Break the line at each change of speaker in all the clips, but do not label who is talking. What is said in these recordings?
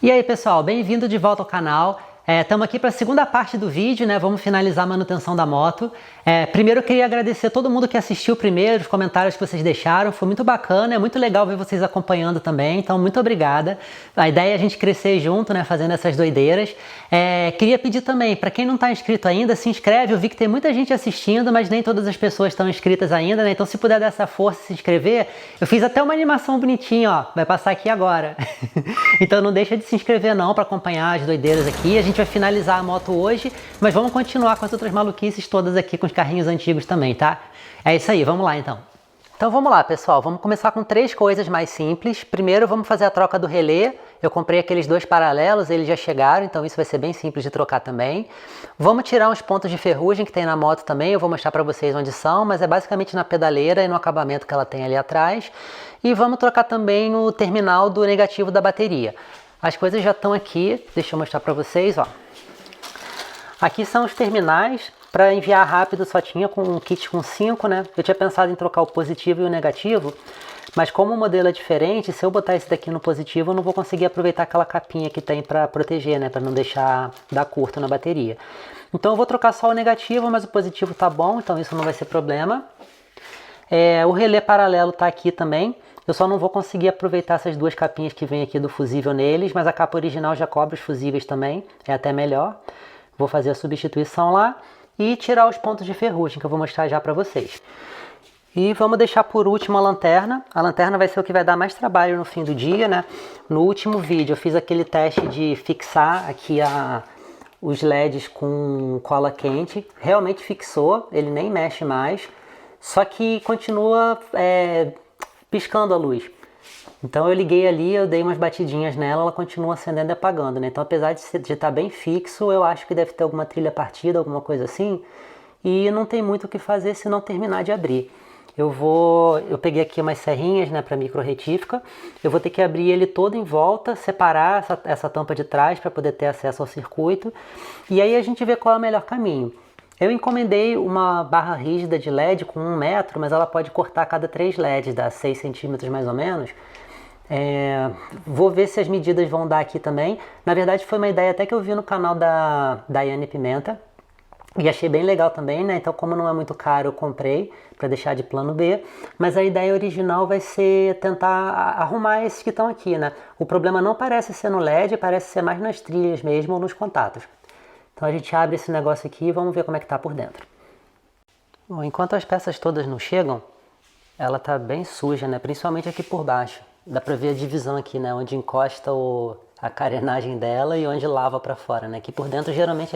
E aí pessoal, bem-vindo de volta ao canal. Estamos aqui para a segunda parte do vídeo, né? Vamos finalizar a manutenção da moto. Primeiro eu queria agradecer a todo mundo que assistiu primeiro, os comentários que vocês deixaram, foi muito bacana, é muito legal ver vocês acompanhando também, então muito obrigada. A ideia é a gente crescer junto, né? Fazendo essas doideiras. Queria pedir também, para quem não está inscrito ainda, se inscreve. Eu vi que tem muita gente assistindo, mas nem todas as pessoas estão inscritas ainda, né? Então se puder dar essa força e se inscrever, eu fiz até uma animação bonitinha, ó, vai passar aqui agora. Então não deixa de se inscrever não, para acompanhar as doideiras aqui. A gente vai finalizar a moto hoje, mas vamos continuar com as outras maluquices todas aqui com os carrinhos antigos também, tá? É isso aí, vamos lá então. Então vamos lá pessoal, vamos começar com três coisas mais simples. Primeiro vamos fazer a troca do relé. Eu comprei aqueles dois paralelos, eles já chegaram, então isso vai ser bem simples de trocar também. Vamos tirar uns pontos de ferrugem que tem na moto também, eu vou mostrar para vocês onde são, mas é basicamente na pedaleira e no acabamento que ela tem ali atrás. E vamos trocar também no terminal do negativo da bateria. As coisas já estão aqui, deixa eu mostrar para vocês, ó. Aqui são os terminais, para enviar rápido só tinha com um kit com 5, né? Eu tinha pensado em trocar o positivo e o negativo, mas como o modelo é diferente, se eu botar esse daqui no positivo, eu não vou conseguir aproveitar aquela capinha que tem para proteger, né? Para não deixar dar curto na bateria. Então eu vou trocar só o negativo, mas o positivo tá bom, então isso não vai ser problema. O relé paralelo tá aqui também. Eu só não vou conseguir aproveitar essas duas capinhas que vem aqui do fusível neles, mas a capa original já cobre os fusíveis também, é até melhor. Vou fazer a substituição lá e tirar os pontos de ferrugem que eu vou mostrar já para vocês. E vamos deixar por último a lanterna. A lanterna vai ser o que vai dar mais trabalho no fim do dia, né? No último vídeo eu fiz aquele teste de fixar aqui os LEDs com cola quente. Realmente fixou, ele nem mexe mais, só que continua piscando a luz. Então eu liguei ali, eu dei umas batidinhas nela, ela continua acendendo e apagando, né? Então apesar de estar bem fixo, eu acho que deve ter alguma trilha partida, alguma coisa assim. E não tem muito o que fazer se não terminar de abrir. Eu peguei aqui umas serrinhas, né, para micro retífica. Eu vou ter que abrir ele todo em volta, separar essa tampa de trás para poder ter acesso ao circuito. E aí a gente vê qual é o melhor caminho. Eu encomendei uma barra rígida de LED com 1 metro, mas ela pode cortar a cada 3 LEDs, dá 6 centímetros mais ou menos. Vou ver se as medidas vão dar aqui também. Na verdade foi uma ideia até que eu vi no canal da Daiane Pimenta e achei bem legal também, né? Então como não é muito caro eu comprei para deixar de plano B, mas a ideia original vai ser tentar arrumar esses que estão aqui, né? O problema não parece ser no LED, parece ser mais nas trilhas mesmo ou nos contatos. Então a gente abre esse negócio aqui e vamos ver como é que tá por dentro. Bom, enquanto as peças todas não chegam, ela tá bem suja, né? Principalmente aqui por baixo. Dá pra ver a divisão aqui, né? Onde encosta a carenagem dela e onde lava pra fora, né? Aqui por dentro geralmente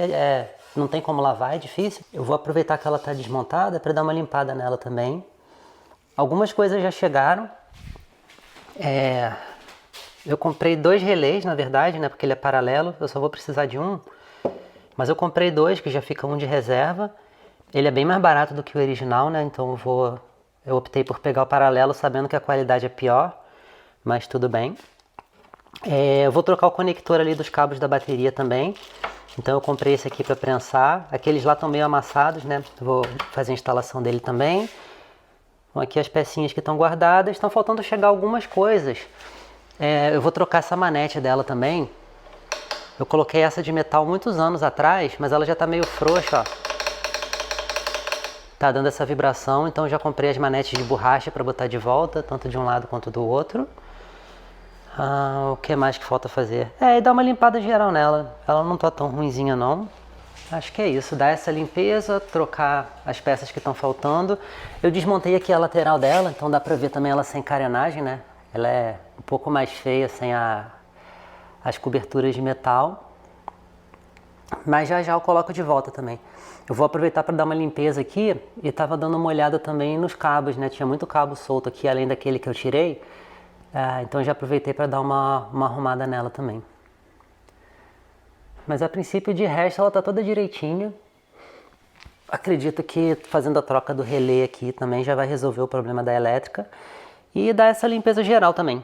não tem como lavar, é difícil. Eu vou aproveitar que ela tá desmontada para dar uma limpada nela também. Algumas coisas já chegaram. Eu comprei 2 relés, na verdade, né? Porque ele é paralelo, eu só vou precisar de um. Mas eu comprei 2, que já fica um de reserva. Ele é bem mais barato do que o original, né? Então eu optei por pegar o paralelo sabendo que a qualidade é pior. Mas tudo bem. Eu vou trocar o conector ali dos cabos da bateria também. Então eu comprei esse aqui para prensar. Aqueles lá estão meio amassados, né? Vou fazer a instalação dele também. Bom, aqui as pecinhas que estão guardadas. Estão faltando chegar algumas coisas. Eu vou trocar essa manete dela também. Eu coloquei essa de metal muitos anos atrás, mas ela já está meio frouxa, ó. Tá dando essa vibração, então eu já comprei as manetes de borracha para botar de volta, tanto de um lado quanto do outro. O que mais que falta fazer? E dar uma limpada geral nela. Ela não tá tão ruinzinha não. Acho que é isso, dar essa limpeza, trocar as peças que estão faltando. Eu desmontei aqui a lateral dela, então dá pra ver também ela sem carenagem, né? Ela é um pouco mais feia sem as coberturas de metal. Mas já eu coloco de volta também. Eu vou aproveitar para dar uma limpeza aqui e tava dando uma olhada também nos cabos, né? Tinha muito cabo solto aqui, além daquele que eu tirei. Então já aproveitei para dar uma arrumada nela também. Mas a princípio, de resto, ela tá toda direitinha. Acredito que fazendo a troca do relé aqui também já vai resolver o problema da elétrica. E dar essa limpeza geral também.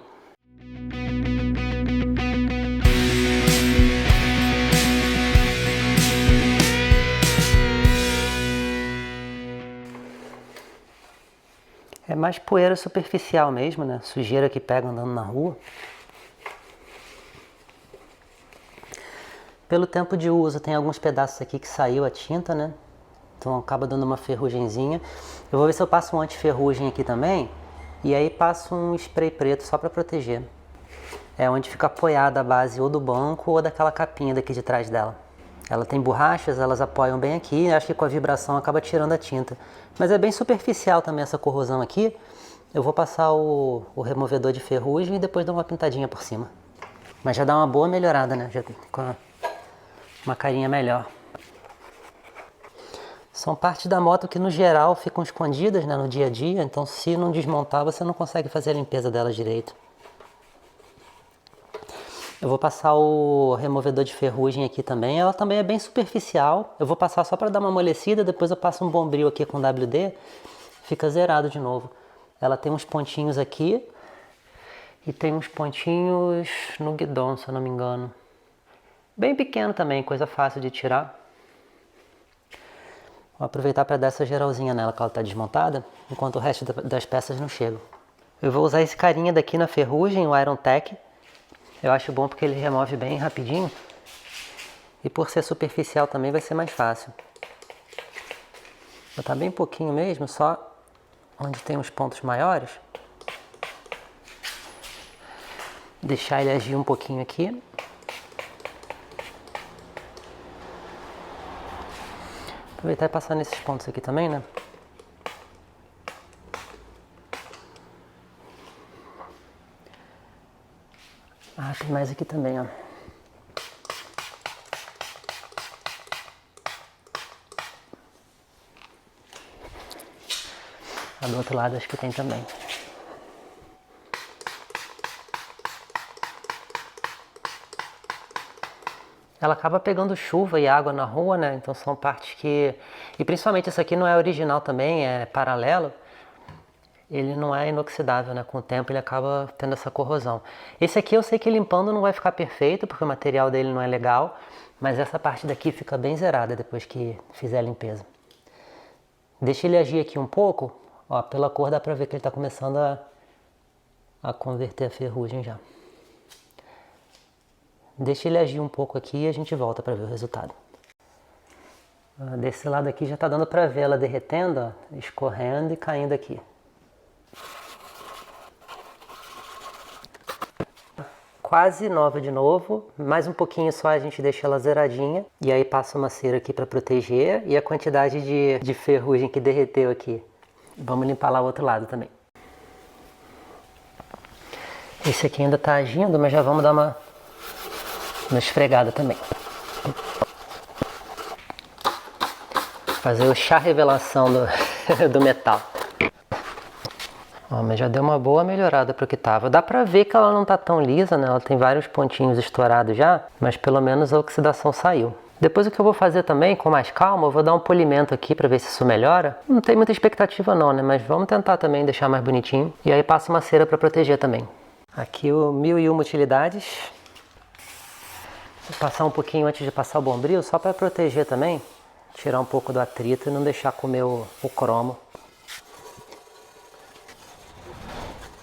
É mais poeira superficial mesmo, né? Sujeira que pega andando na rua. Pelo tempo de uso, tem alguns pedaços aqui que saiu a tinta, né? Então acaba dando uma ferrugemzinha. Eu vou ver se eu passo um anti-ferrugem aqui também. E aí passo um spray preto só para proteger. É onde fica apoiada a base ou do banco ou daquela capinha daqui de trás dela. Ela tem borrachas, elas apoiam bem aqui. Acho que com a vibração acaba tirando a tinta. Mas é bem superficial também essa corrosão aqui. Eu vou passar o removedor de ferrugem e depois dar uma pintadinha por cima. Mas já dá uma boa melhorada, né? Já com uma carinha melhor. São partes da moto que no geral ficam escondidas, né, no dia a dia. Então se não desmontar você não consegue fazer a limpeza delas direito. Eu vou passar o removedor de ferrugem aqui também. Ela também é bem superficial. Eu vou passar só para dar uma amolecida. Depois eu passo um bombril aqui com WD. Fica zerado de novo. Ela tem uns pontinhos aqui. E tem uns pontinhos no guidão, se eu não me engano. Bem pequeno também, coisa fácil de tirar. Vou aproveitar para dar essa geralzinha nela, que ela está desmontada. Enquanto o resto das peças não chegam. Eu vou usar esse carinha daqui na ferrugem, o Iron Tech. Eu acho bom porque ele remove bem rapidinho. E por ser superficial também vai ser mais fácil. Vou botar bem pouquinho mesmo, só onde tem os pontos maiores. Deixar ele agir um pouquinho aqui. Aproveitar e passar nesses pontos aqui também, né? Ah, tem mais aqui também, ó. Ah, do outro lado acho que tem também. Ela acaba pegando chuva e água na rua, né? Então são partes que... E principalmente esse aqui não é original também, é paralelo. Ele não é inoxidável, né? Com o tempo ele acaba tendo essa corrosão. Esse aqui eu sei que limpando não vai ficar perfeito, porque o material dele não é legal. Mas essa parte daqui fica bem zerada depois que fizer a limpeza. Deixa ele agir aqui um pouco. Ó, pela cor dá pra ver que ele tá começando a converter a ferrugem já. Deixa ele agir um pouco aqui e a gente volta para ver o resultado. Desse lado aqui já tá dando para ver ela derretendo, ó, escorrendo e caindo aqui. Quase nova de novo, mais um pouquinho só a gente deixa ela zeradinha. E aí passa uma cera aqui para proteger e a quantidade de ferrugem que derreteu aqui. Vamos limpar lá o outro lado também. Esse aqui ainda tá agindo, mas já vamos dar uma esfregada também. Fazer o chá revelação do metal. Ó, mas já deu uma boa melhorada pro que tava. Dá pra ver que ela não tá tão lisa, né? Ela tem vários pontinhos estourados já, mas pelo menos a oxidação saiu. Depois o que eu vou fazer também, com mais calma, eu vou dar um polimento aqui pra ver se isso melhora. Não tem muita expectativa não, né? Mas vamos tentar também deixar mais bonitinho. E aí passa uma cera pra proteger também. Aqui o 1001 utilidades. Vou passar um pouquinho antes de passar o bombril, só para proteger também. Tirar um pouco do atrito e não deixar comer o cromo.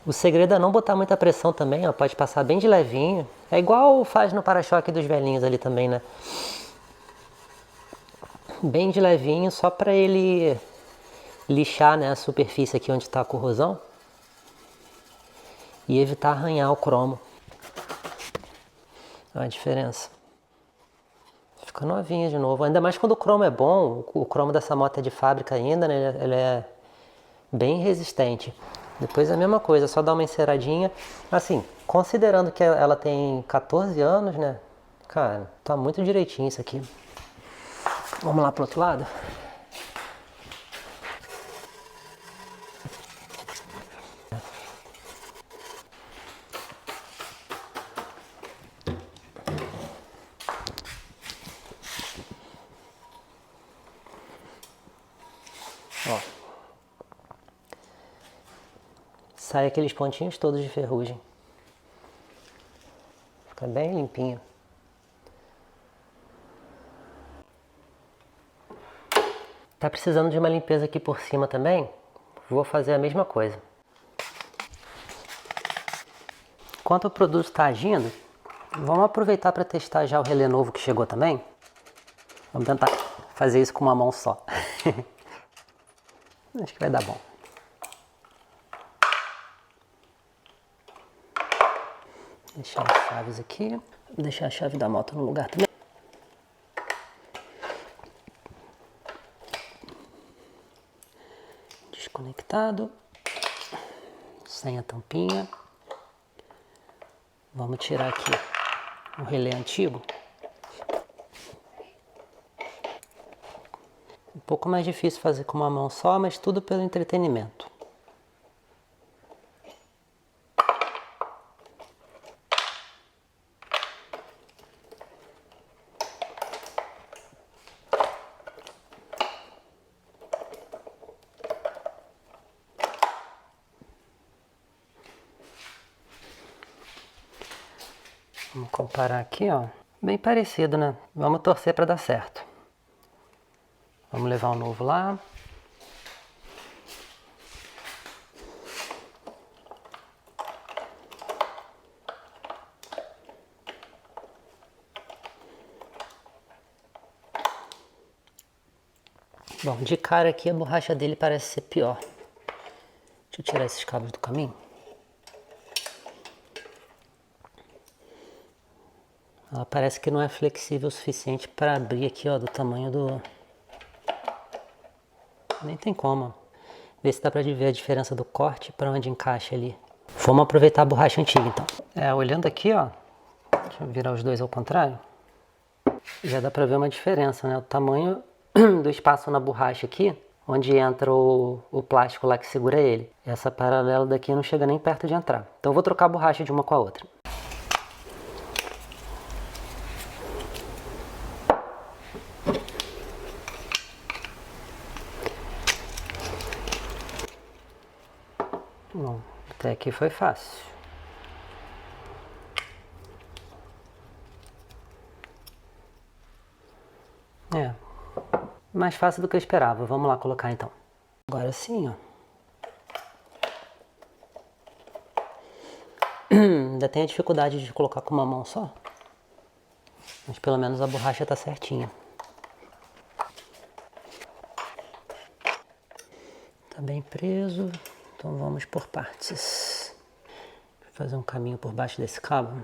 O segredo é não botar muita pressão também, ó. Pode passar bem de levinho. É igual faz no para-choque dos velhinhos ali também, né? Bem de levinho, só para ele lixar, né, a superfície aqui onde está a corrosão. E evitar arranhar o cromo. Olha a diferença. Fica novinha de novo. Ainda mais quando o cromo é bom. O cromo dessa moto é de fábrica ainda, né? Ele é bem resistente. Depois é a mesma coisa, só dar uma enceradinha. Assim, considerando que ela tem 14 anos, né? Cara, tá muito direitinho isso aqui. Vamos lá pro outro lado? Ó. Sai aqueles pontinhos todos de ferrugem. Fica bem limpinho. Tá precisando de uma limpeza aqui por cima também? Vou fazer a mesma coisa. Enquanto o produto está agindo, Vamos aproveitar para testar já o relé novo que chegou também. Vamos tentar fazer isso com uma mão só. Acho que vai dar bom. Deixar as chaves aqui. Vou deixar a chave da moto no lugar também. Desconectado. Sem a tampinha. Vamos tirar aqui o relé antigo. Um pouco mais difícil fazer com uma mão só, mas tudo pelo entretenimento. Vamos comparar aqui, ó. Bem parecido, né? Vamos torcer para dar certo. Vamos levar o novo lá. Bom, de cara aqui a borracha dele parece ser pior. Deixa eu tirar esses cabos do caminho. Ela parece que não é flexível o suficiente para abrir aqui, ó, do tamanho do... Nem tem como. Ver se dá para ver a diferença do corte para onde encaixa ali. Vamos aproveitar a borracha antiga, então. Olhando aqui, ó. Deixa eu virar os dois ao contrário. Já dá para ver uma diferença, né? O tamanho do espaço na borracha aqui, onde entra o plástico lá que segura ele. Essa paralela daqui não chega nem perto de entrar. Então eu vou trocar a borracha de uma com a outra. Bom, até aqui foi fácil. Mais fácil do que eu esperava. Vamos lá colocar então. Agora sim, ó. Ainda tem a dificuldade de colocar com uma mão só. Mas pelo menos a borracha tá certinha. Tá bem preso. Então vamos por partes. Vou fazer um caminho por baixo desse cabo.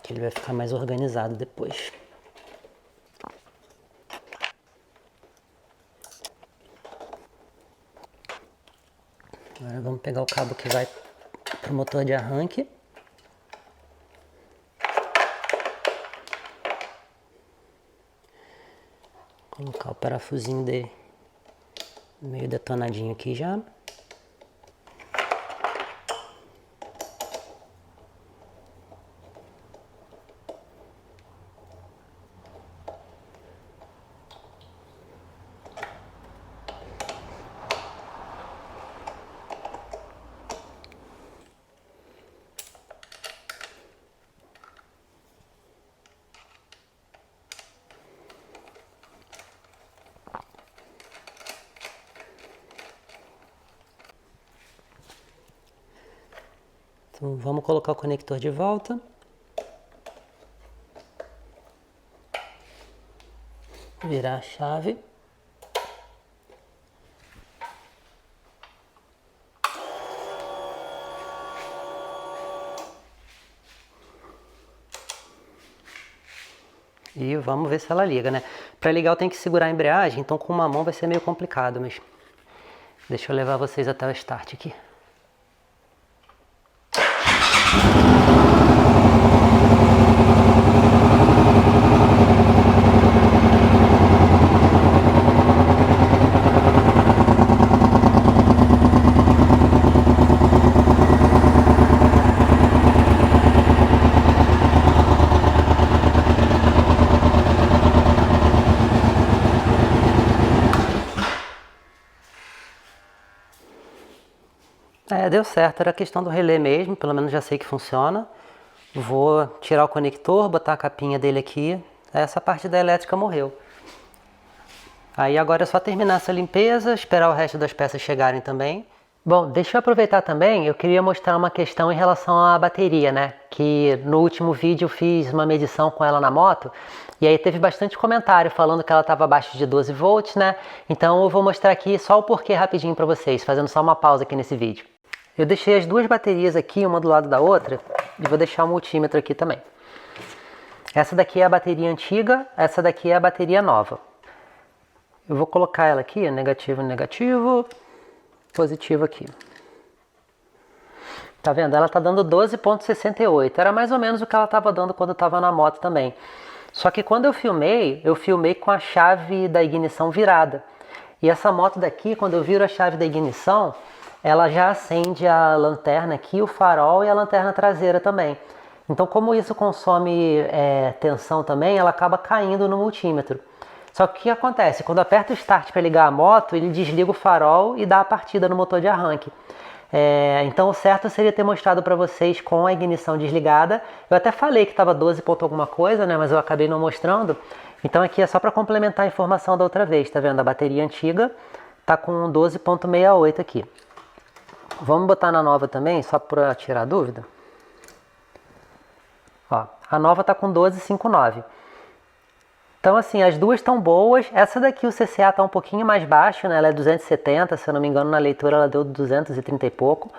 Que ele vai ficar mais organizado depois. Agora vamos pegar o cabo que vai para o motor de arranque. Colocar o parafusinho dele meio detonadinho aqui já. Então vamos colocar o conector de volta. Virar a chave. E vamos ver se ela liga, né? Para ligar eu tenho que segurar a embreagem, então com uma mão vai ser meio complicado, mas deixa eu levar vocês até o start aqui. Deu certo, era questão do relé mesmo, pelo menos já sei que funciona. Vou tirar o conector, botar a capinha dele aqui. Essa parte da elétrica morreu. Aí agora é só terminar essa limpeza, esperar o resto das peças chegarem também. Bom, deixa eu aproveitar também, eu queria mostrar uma questão em relação à bateria, né? Que no último vídeo eu fiz uma medição com ela na moto e aí teve bastante comentário falando que ela estava abaixo de 12 volts, né? Então eu vou mostrar aqui só o porquê rapidinho para vocês, fazendo só uma pausa aqui nesse vídeo. Eu deixei as duas baterias aqui, uma do lado da outra, e vou deixar o multímetro aqui também. Essa daqui é a bateria antiga, essa daqui é a bateria nova. Eu vou colocar ela aqui, negativo, negativo, positivo aqui. Tá vendo? Ela tá dando 12,68. Era mais ou menos o que ela estava dando quando estava na moto também. Só que quando eu filmei com a chave da ignição virada. E essa moto daqui, quando eu viro a chave da ignição, ela já acende a lanterna aqui, o farol e a lanterna traseira também. Então, como isso consome tensão também, ela acaba caindo no multímetro. Só que o que acontece? Quando eu aperto o start para ligar a moto, ele desliga o farol e dá a partida no motor de arranque. Então o certo seria ter mostrado para vocês com a ignição desligada. Eu até falei que estava 12 ponto alguma coisa, né? Mas eu acabei não mostrando. Então aqui é só para complementar a informação da outra vez, tá vendo? A bateria antiga tá com 12,68 aqui. Vamos botar na nova também, só para tirar dúvida. Ó, a nova tá com 12,59. Então assim, as duas estão boas. Essa daqui o CCA está um pouquinho mais baixo, né? Ela é 270, se eu não me engano na leitura ela deu 230 e pouco.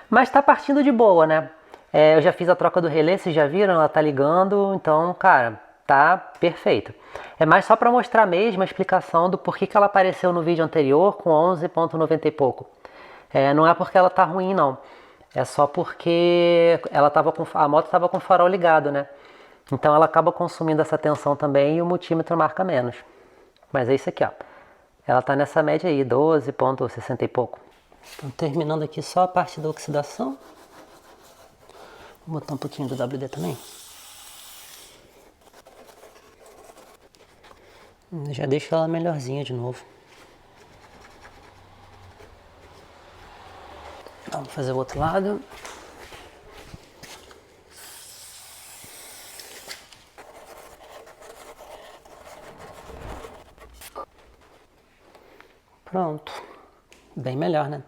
Mas está partindo de boa, né? Eu já fiz a troca do relé, vocês já viram? Ela tá ligando, então, cara, tá perfeito. É mais só para mostrar mesmo a explicação do porquê que ela apareceu no vídeo anterior com 11,90 e pouco. Não é porque ela tá ruim, não. É só porque a moto estava com o farol ligado, né? Então ela acaba consumindo essa tensão também e o multímetro marca menos. Mas é isso aqui, ó. Ela tá nessa média aí, 12,60 e pouco. Então terminando aqui só a parte da oxidação. Vou botar um pouquinho do WD também. Já deixo ela melhorzinha de novo. Vamos fazer o outro lado. Pronto, bem melhor, né?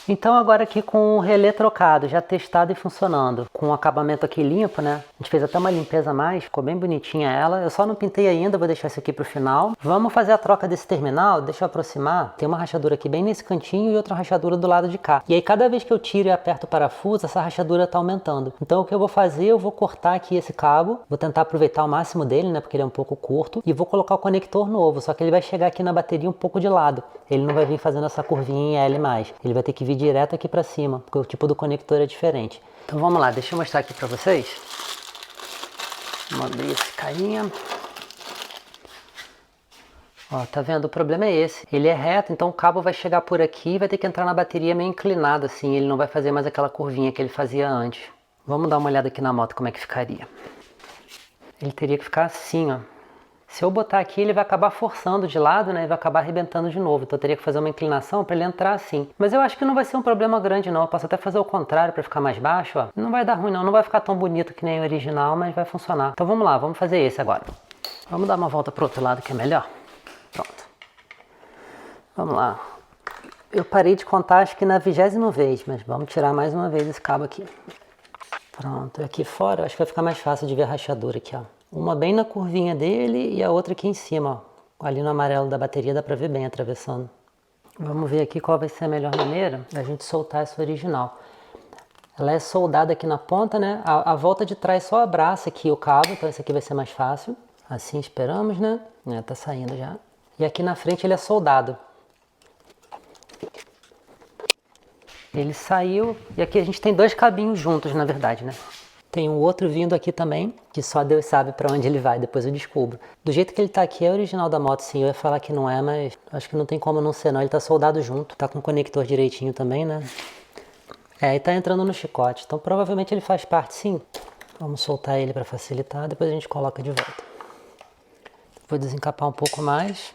Então agora aqui com o relé trocado, já testado e funcionando, com o acabamento aqui limpo, né? A gente fez até uma limpeza a mais, ficou bem bonitinha ela. Eu só não pintei ainda, vou deixar isso aqui pro final. Vamos fazer a troca desse terminal, deixa eu aproximar. Tem uma rachadura aqui bem nesse cantinho e outra rachadura do lado de cá. E aí cada vez que eu tiro e aperto o parafuso, essa rachadura tá aumentando. Então o que eu vou fazer, eu vou cortar aqui esse cabo, vou tentar aproveitar o máximo dele, né? Porque ele é um pouco curto. E vou colocar o conector novo, só que ele vai chegar aqui na bateria um pouco de lado. Ele não vai vir fazendo essa curvinha em L+. Ele vai ter que vir direto aqui para cima, porque o tipo do conector é diferente. Então vamos lá, deixa eu mostrar aqui para vocês. Vamos abrir esse carinha. Ó, tá vendo? O problema é esse. Ele é reto, então o cabo vai chegar por aqui e vai ter que entrar na bateria meio inclinado assim. Ele não vai fazer mais aquela curvinha que ele fazia antes. Vamos dar uma olhada aqui na moto como é que ficaria. Ele teria que ficar assim, ó. Se eu botar aqui, ele vai acabar forçando de lado, né? E vai acabar arrebentando de novo. Então eu teria que fazer uma inclinação para ele entrar assim. Mas eu acho que não vai ser um problema grande, não. Eu posso até fazer o contrário para ficar mais baixo, ó. Não vai dar ruim, não. Não vai ficar tão bonito que nem o original, mas vai funcionar. Então vamos lá, vamos fazer esse agora. Vamos dar uma volta pro outro lado que é melhor. Pronto. Vamos lá. Eu parei de contar, acho que na 20ª vez, mas vamos tirar mais uma vez esse cabo aqui. Pronto. Aqui fora, acho que vai ficar mais fácil de ver a rachadura aqui, ó. Uma bem na curvinha dele e a outra aqui em cima, ó. Ali no amarelo da bateria dá pra ver bem atravessando. Vamos ver aqui qual vai ser a melhor maneira da gente soltar essa original. Ela é soldada aqui na ponta, né? A volta de trás só abraça aqui o cabo, então esse aqui vai ser mais fácil. Assim esperamos, né? Tá saindo já. E aqui na frente ele é soldado. Ele saiu e aqui a gente tem dois cabinhos juntos, na verdade, né? Tem um outro vindo aqui também, que só Deus sabe para onde ele vai, depois eu descubro. Do jeito que ele tá aqui é original da moto, sim. Eu ia falar que não é, mas acho que não tem como não ser, não. Ele tá soldado junto, tá com o conector direitinho também, né? E tá entrando no chicote, então provavelmente ele faz parte, sim. Vamos soltar ele para facilitar, depois a gente coloca de volta. Vou desencapar um pouco mais.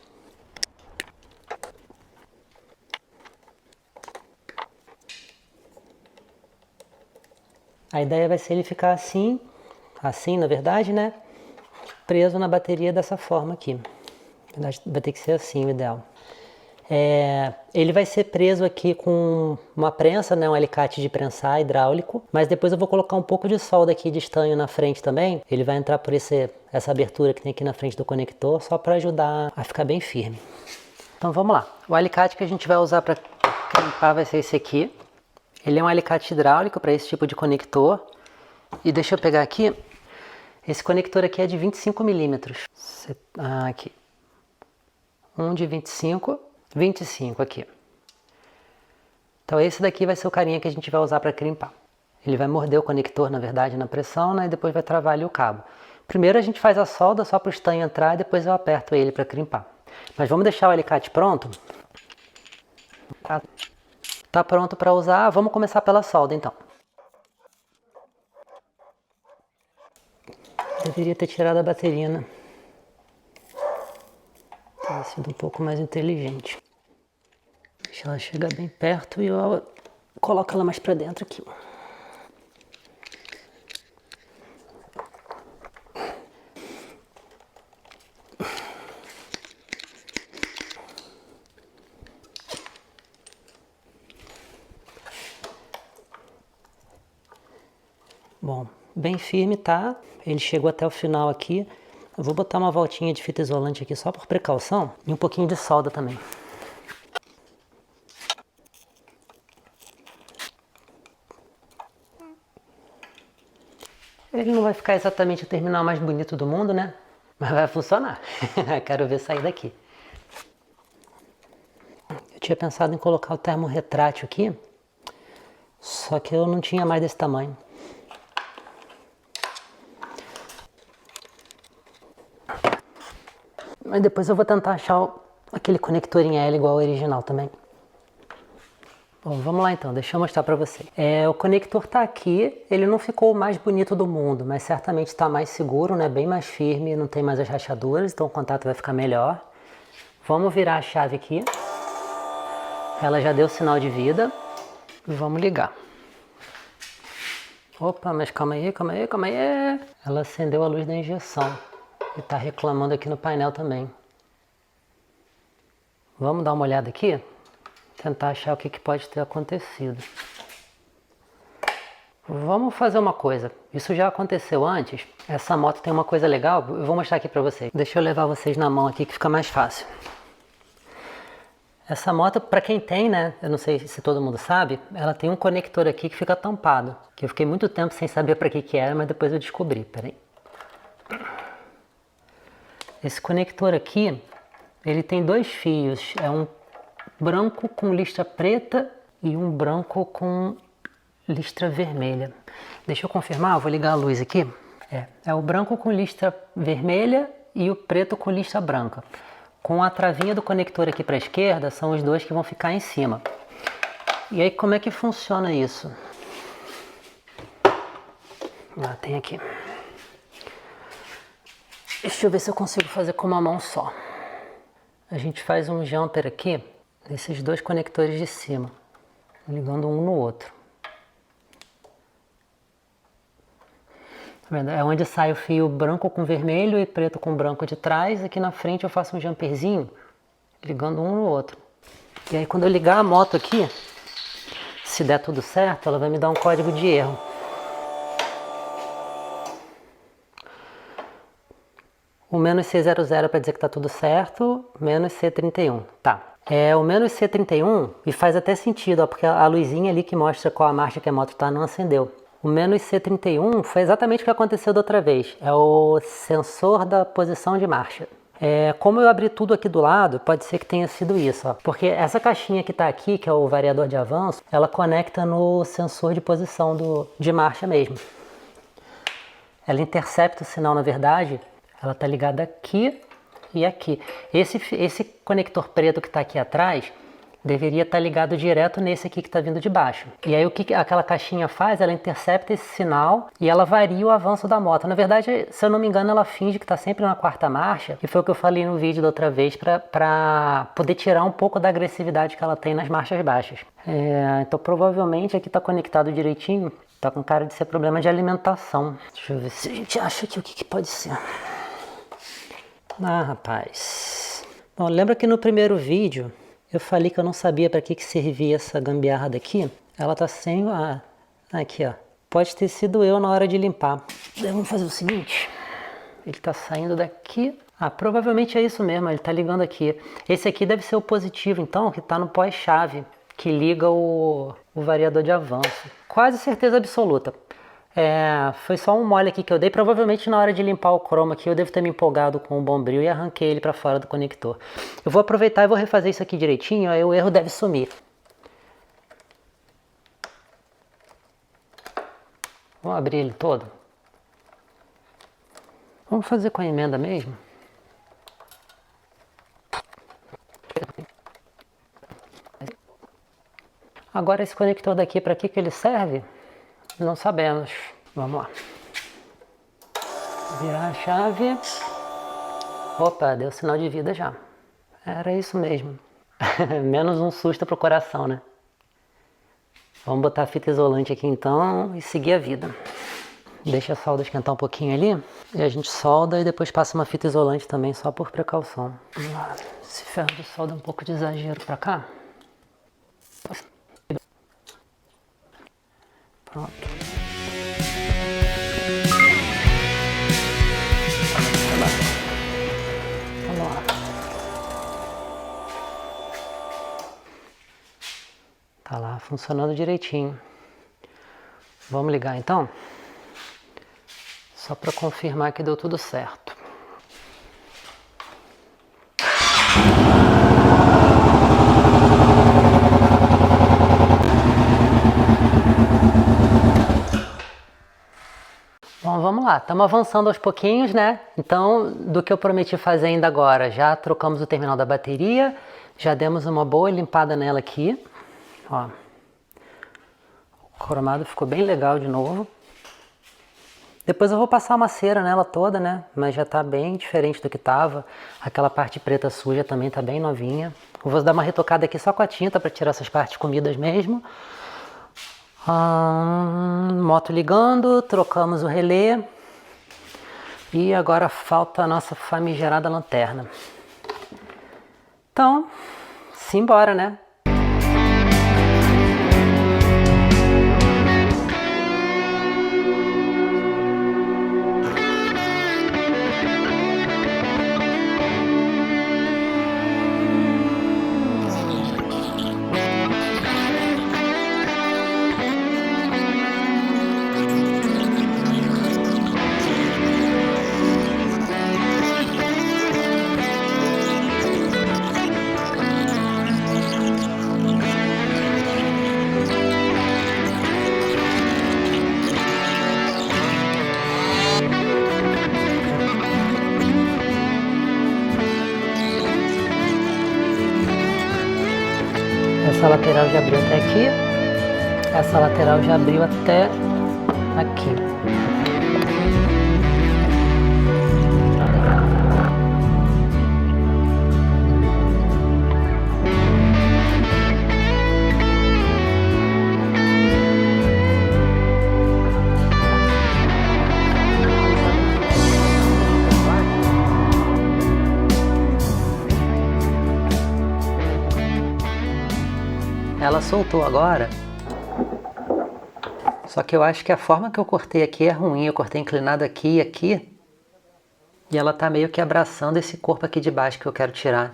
A ideia vai ser ele ficar assim na verdade, né? Preso na bateria dessa forma aqui. Na verdade, vai ter que ser assim o ideal. Ele vai ser preso aqui com uma prensa, né, um alicate de prensar hidráulico, mas depois eu vou colocar um pouco de solda aqui de estanho na frente também. Ele vai entrar por essa abertura que tem aqui na frente do conector, só para ajudar a ficar bem firme. Então vamos lá. O alicate que a gente vai usar para crimpar vai ser esse aqui. Ele é um alicate hidráulico para esse tipo de conector. E deixa eu pegar aqui. Esse conector aqui é de 25 milímetros. Aqui. Um de 25, 25 aqui. Então esse daqui vai ser o carinha que a gente vai usar para crimpar. Ele vai morder o conector, na verdade, na pressão, né? E depois vai travar ali o cabo. Primeiro a gente faz a solda só para o estanho entrar e depois eu aperto ele para crimpar. Mas vamos deixar o alicate pronto. Tá pronto para usar. Vamos começar pela solda então. Deveria ter tirado a bateria, né? Teria sido um pouco mais inteligente. Deixa ela chegar bem perto e eu coloco ela mais para dentro aqui. Bom, bem firme tá, ele chegou até o final aqui. Eu vou botar uma voltinha de fita isolante aqui só por precaução e um pouquinho de solda também. Ele não vai ficar exatamente o terminal mais bonito do mundo, né? Mas vai funcionar. Quero ver sair daqui. Eu tinha pensado em colocar o termo retrátil aqui, só que eu não tinha mais desse tamanho. Mas depois eu vou tentar achar aquele conector em L igual ao original também. Bom, vamos lá então, deixa eu mostrar para você. O conector está aqui, ele não ficou o mais bonito do mundo, mas certamente está mais seguro, né? Bem mais firme, não tem mais as rachaduras, então o contato vai ficar melhor. Vamos virar a chave aqui. Ela já deu sinal de vida. E vamos ligar. Opa, mas calma aí, calma aí, calma aí. Ela acendeu a luz da injeção. E está reclamando aqui no painel também. Vamos dar uma olhada aqui? Tentar achar o que pode ter acontecido. Vamos fazer uma coisa. Isso já aconteceu antes. Essa moto tem uma coisa legal. Eu vou mostrar aqui para vocês. Deixa eu levar vocês na mão aqui que fica mais fácil. Essa moto, para quem tem, né? Eu não sei se todo mundo sabe. Ela tem um conector aqui que fica tampado. Que eu fiquei muito tempo sem saber para que era, mas depois eu descobri. Peraí. Esse conector aqui, ele tem dois fios, é um branco com listra preta e um branco com listra vermelha. Deixa eu confirmar, eu vou ligar a luz aqui. É o branco com listra vermelha e o preto com listra branca. Com a travinha do conector aqui para a esquerda, são os dois que vão ficar em cima. E aí como é que funciona isso? Tem aqui. Deixa eu ver se eu consigo fazer com uma mão só. A gente faz um jumper aqui, nesses dois conectores de cima, ligando um no outro. Tá vendo? É onde sai o fio branco com vermelho e preto com branco de trás. Aqui na frente eu faço um jumperzinho, ligando um no outro. E aí quando eu ligar a moto aqui, se der tudo certo, ela vai me dar um código de erro. O -C00 para dizer que está tudo certo, -C31, tá. O -C31, e faz até sentido, ó, porque a luzinha ali que mostra qual a marcha que a moto está não acendeu. O -C31 foi exatamente o que aconteceu da outra vez, é o sensor da posição de marcha. Como eu abri tudo aqui do lado, pode ser que tenha sido isso, ó, porque essa caixinha que está aqui, que é o variador de avanço, ela conecta no sensor de posição de marcha mesmo. Ela intercepta o sinal, na verdade. Ela está ligada aqui e aqui. Esse conector preto que está aqui atrás deveria estar ligado direto nesse aqui que está vindo de baixo. E aí o que aquela caixinha faz? Ela intercepta esse sinal e ela varia o avanço da moto. Na verdade, se eu não me engano, ela finge que está sempre na quarta marcha. E foi o que eu falei no vídeo da outra vez para poder tirar um pouco da agressividade que ela tem nas marchas baixas. Então provavelmente aqui está conectado direitinho. Está com cara de ser problema de alimentação. Deixa eu ver se a gente acha aqui o que pode ser. Rapaz. Bom, lembra que no primeiro vídeo Eu falei que eu não sabia para que servia essa gambiarra daqui. Ela tá sem a... Aqui, ó. Pode ter sido eu na hora de limpar. Daí vamos fazer o seguinte. Ele tá saindo daqui. Ah, provavelmente é isso mesmo, ele tá ligando aqui. Esse aqui deve ser o positivo, então, que tá no pós-chave, que liga o variador de avanço. Quase certeza absoluta. Foi só um mole aqui que eu dei. Provavelmente na hora de limpar o chroma aqui eu devo ter me empolgado com o bombril e arranquei ele para fora do conector. Eu vou aproveitar e vou refazer isso aqui direitinho, aí o erro deve sumir. Vamos abrir ele todo? Vamos fazer com a emenda mesmo? Agora esse conector daqui, para que ele serve? Não sabemos. Vamos lá. Virar a chave. Opa, deu sinal de vida já. Era isso mesmo. Menos um susto pro coração, né? Vamos botar a fita isolante aqui então e seguir a vida. Deixa a solda esquentar um pouquinho ali. E a gente solda e depois passa uma fita isolante também, só por precaução. Vamos lá. Esse ferro de solda é um pouco de exagero pra cá. Pronto. Vamos lá. Tá lá funcionando direitinho. Vamos ligar então? Só para confirmar que deu tudo certo. Bom, vamos lá, estamos avançando aos pouquinhos, né? Então, do que eu prometi fazer ainda agora, já trocamos o terminal da bateria, já demos uma boa limpada nela aqui, ó. O cromado ficou bem legal de novo. Depois eu vou passar uma cera nela toda, né? Mas já tá bem diferente do que tava. Aquela parte preta suja também tá bem novinha. Eu vou dar uma retocada aqui só com a tinta para tirar essas partes comidas mesmo. Moto ligando, trocamos o relé. E agora falta a nossa famigerada lanterna. Então, simbora, né? Essa lateral já abriu até aqui. Essa lateral já abriu até aqui. Ela soltou agora, só que eu acho que a forma que eu cortei aqui é ruim. Eu cortei inclinado aqui e aqui, e ela tá meio que abraçando esse corpo aqui de baixo que eu quero tirar.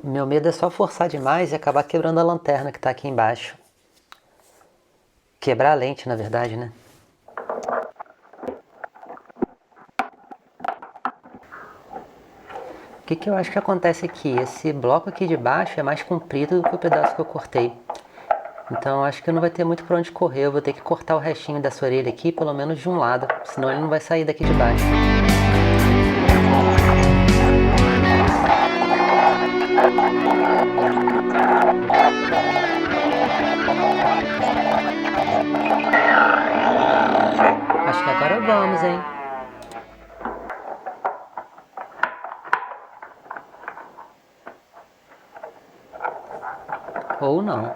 Meu medo é só forçar demais e acabar quebrando a lanterna que tá aqui embaixo. Quebrar a lente, na verdade, né? O que eu acho que acontece aqui? Esse bloco aqui de baixo é mais comprido do que o pedaço que eu cortei. Então eu acho que não vai ter muito pra onde correr. Eu vou ter que cortar o restinho dessa orelha aqui, pelo menos de um lado. Senão ele não vai sair daqui de baixo. Acho que agora vamos, hein? Ou não.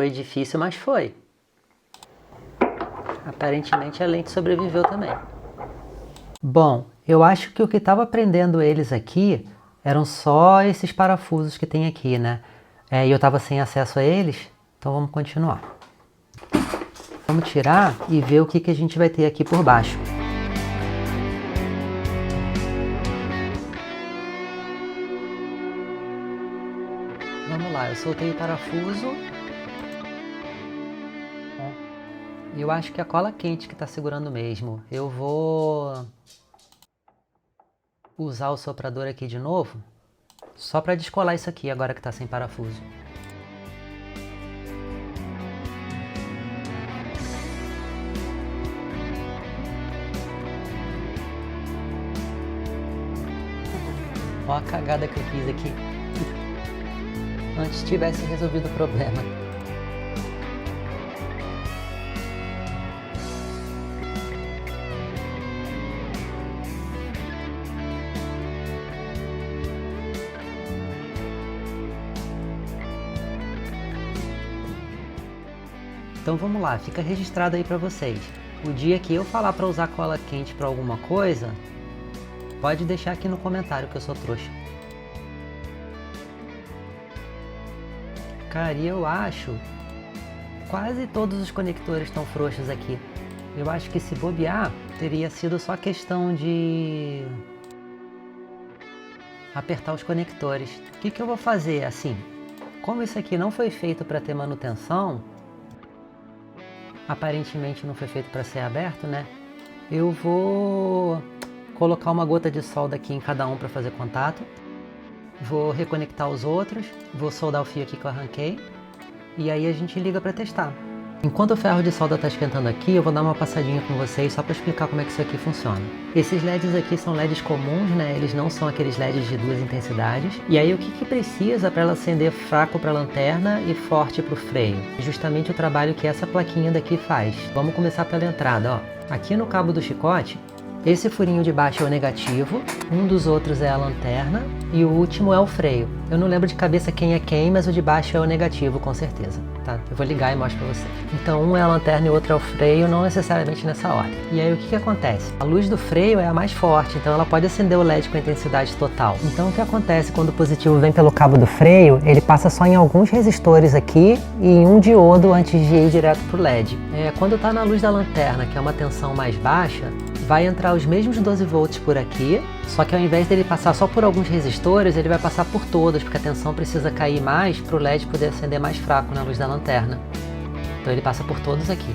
Foi difícil, mas foi. Aparentemente a lente sobreviveu também. Bom, eu acho que o que estava prendendo eles aqui eram só esses parafusos que tem aqui, né? E eu estava sem acesso a eles, então vamos continuar. Vamos tirar e ver o que a gente vai ter aqui por baixo. Vamos lá, eu soltei o parafuso. Eu acho que é a cola quente que está segurando mesmo. Eu vou usar o soprador aqui de novo, só para descolar isso aqui agora que está sem parafuso. Olha a cagada que eu fiz aqui. Antes tivesse resolvido o problema. Então vamos lá, fica registrado aí para vocês. O dia que eu falar para usar cola quente para alguma coisa, pode deixar aqui no comentário que eu sou trouxa. Cara, e eu acho quase todos os conectores estão frouxos aqui. Eu acho que se bobear, teria sido só questão de apertar os conectores. O que eu vou fazer? Assim, como isso aqui não foi feito para ter manutenção, aparentemente não foi feito para ser aberto, né? Eu vou colocar uma gota de solda aqui em cada um para fazer contato. Vou reconectar os outros, vou soldar o fio aqui que eu arranquei e aí a gente liga para testar. Enquanto o ferro de solda está esquentando aqui, eu vou dar uma passadinha com vocês só para explicar como é que isso aqui funciona. Esses LEDs aqui são LEDs comuns, né? Eles não são aqueles LEDs de duas intensidades. E aí o que precisa para ela acender fraco para a lanterna e forte para o freio? É justamente o trabalho que essa plaquinha daqui faz. Vamos começar pela entrada, ó. Aqui no cabo do chicote, esse furinho de baixo é o negativo, um dos outros é a lanterna e o último é o freio. Eu não lembro de cabeça quem é quem, mas o de baixo é o negativo, com certeza. Tá? Eu vou ligar e mostro pra vocês. Então um é a lanterna e o outro é o freio, não necessariamente nessa ordem. E aí o que acontece? A luz do freio é a mais forte, então ela pode acender o LED com a intensidade total. Então o que acontece quando o positivo vem pelo cabo do freio, ele passa só em alguns resistores aqui e em um diodo antes de ir direto pro LED. Quando tá na luz da lanterna, que é uma tensão mais baixa, vai entrar os mesmos 12 volts por aqui, só que ao invés dele passar só por alguns resistores, ele vai passar por todos, porque a tensão precisa cair mais para o LED poder acender mais fraco na luz da lanterna. Então ele passa por todos aqui.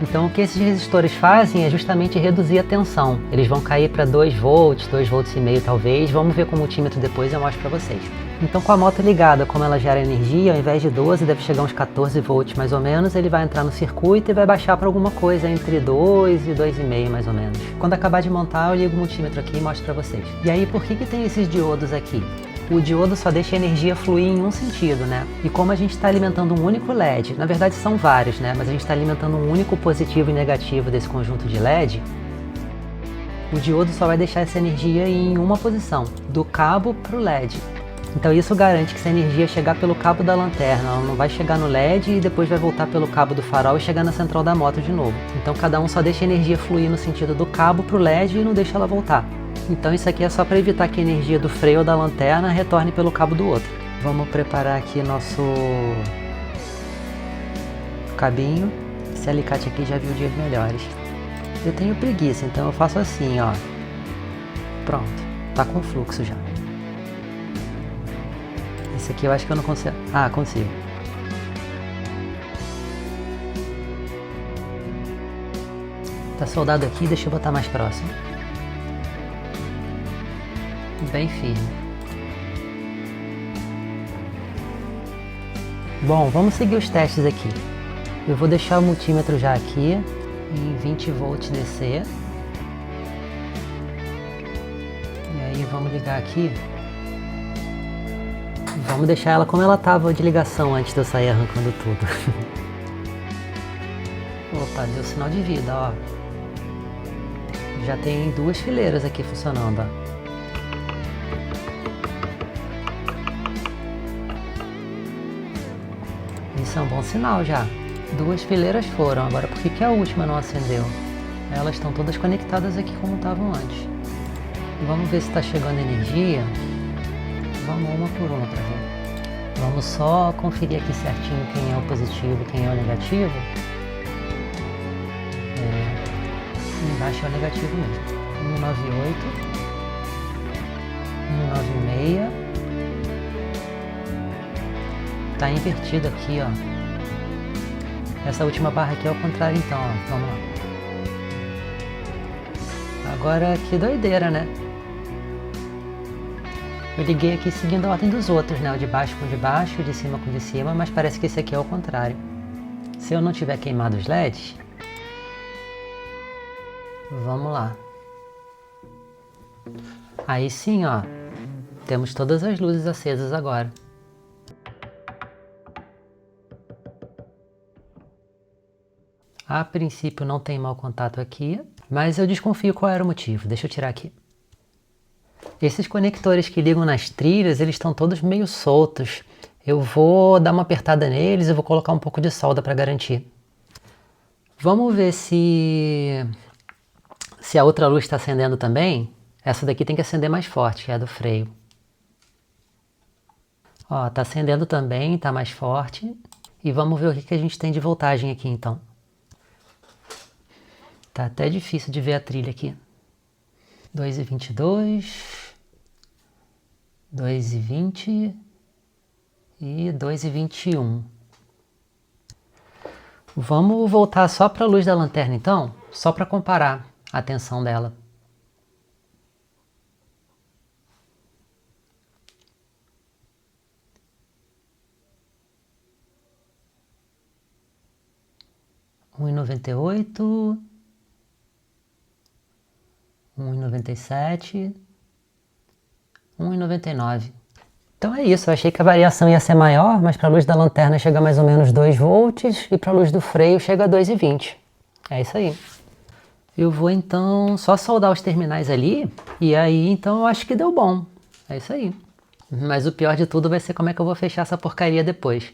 Então o que esses resistores fazem é justamente reduzir a tensão. Eles vão cair para 2 volts, 2 volts e meio talvez. Vamos ver com o multímetro depois e eu mostro para vocês. Então com a moto ligada, como ela gera energia, ao invés de 12 deve chegar uns 14 volts mais ou menos, ele vai entrar no circuito e vai baixar para alguma coisa entre 2 e 2,5 mais ou menos. Quando acabar de montar eu ligo o multímetro aqui e mostro para vocês. E aí por que tem esses diodos aqui? O diodo só deixa a energia fluir em um sentido, né? E como a gente está alimentando um único LED, na verdade são vários, né? Mas a gente está alimentando um único positivo e negativo desse conjunto de LED, o diodo só vai deixar essa energia em uma posição, do cabo para o LED. Então isso garante que se a energia chegar pelo cabo da lanterna, ela não vai chegar no LED e depois vai voltar pelo cabo do farol e chegar na central da moto de novo. Então cada um só deixa a energia fluir no sentido do cabo para o LED e não deixa ela voltar. Então isso aqui é só para evitar que a energia do freio ou da lanterna retorne pelo cabo do outro. Vamos preparar aqui nosso cabinho. Esse alicate aqui já viu dias melhores. Eu tenho preguiça, então eu faço assim, ó. Pronto, tá com fluxo já. Esse aqui eu acho que eu não consigo. Ah, consigo. Tá soldado aqui, deixa eu botar mais próximo. Bem firme. Bom, vamos seguir os testes aqui. Eu vou deixar o multímetro já aqui em 20 volts DC. E aí vamos ligar aqui. Vamos deixar ela como ela estava de ligação antes de eu sair arrancando tudo. Opa, deu sinal de vida, ó. Já tem 2 fileiras aqui funcionando, ó. Isso é um bom sinal já. 2 fileiras foram, agora por que a última não acendeu? Elas estão todas conectadas aqui como estavam antes. Vamos ver se está chegando energia. Vamos uma por uma para ver. Vamos só conferir aqui certinho quem é o positivo e quem é o negativo. Embaixo é o negativo mesmo. 198, 196. Tá invertido aqui, ó. Essa última barra aqui é o contrário então, ó. Vamos lá. Agora que doideira, né? Eu liguei aqui seguindo a ordem dos outros, né? O de baixo com o de baixo, o de cima com o de cima, mas parece que esse aqui é o contrário. Se eu não tiver queimado os LEDs, vamos lá. Aí sim, ó. Temos todas as luzes acesas agora. A princípio não tem mau contato aqui, mas eu desconfio qual era o motivo. Deixa eu tirar aqui. Esses conectores que ligam nas trilhas, eles estão todos meio soltos. Eu vou dar uma apertada neles e vou colocar um pouco de solda para garantir. Vamos ver se a outra luz está acendendo também. Essa daqui tem que acender mais forte, que é a do freio. Ó, tá acendendo também, tá mais forte. E vamos ver o que a gente tem de voltagem aqui então. Tá até difícil de ver a trilha aqui. 2,22, 2,20 e 2,21. Vamos voltar só para a luz da lanterna então, só para comparar a tensão dela. Um 1,98, 1,97, 1,99. Então é isso, eu achei que a variação ia ser maior, mas para a luz da lanterna chega mais ou menos 2 volts e para a luz do freio chega a 2,20. É isso aí. Eu vou então só soldar os terminais ali e aí então eu acho que deu bom. É isso aí. Mas o pior de tudo vai ser como é que eu vou fechar essa porcaria depois.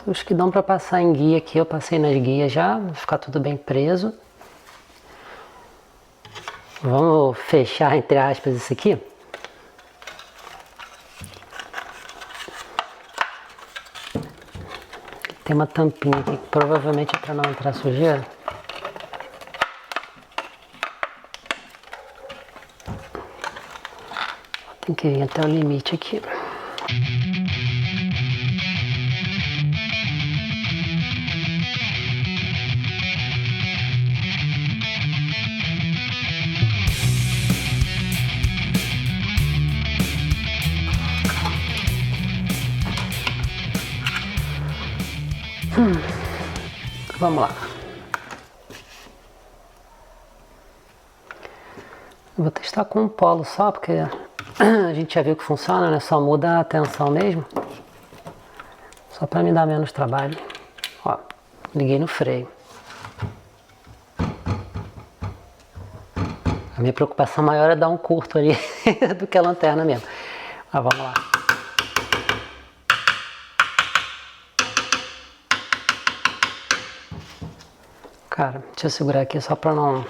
Os que dão para passar em guia aqui, eu passei nas guias já, vai ficar tudo bem preso. Vamos fechar, entre aspas, isso aqui. Tem uma tampinha aqui que provavelmente é para não entrar sujeira. Tem que ir até o limite aqui. Vamos lá. Eu vou testar com um polo só, porque a gente já viu que funciona, né? Só muda a tensão mesmo. Só para me dar menos trabalho. Ó, liguei no freio. A minha preocupação maior é dar um curto ali do que a lanterna mesmo. Mas vamos lá. Cara, deixa eu segurar aqui só pra não...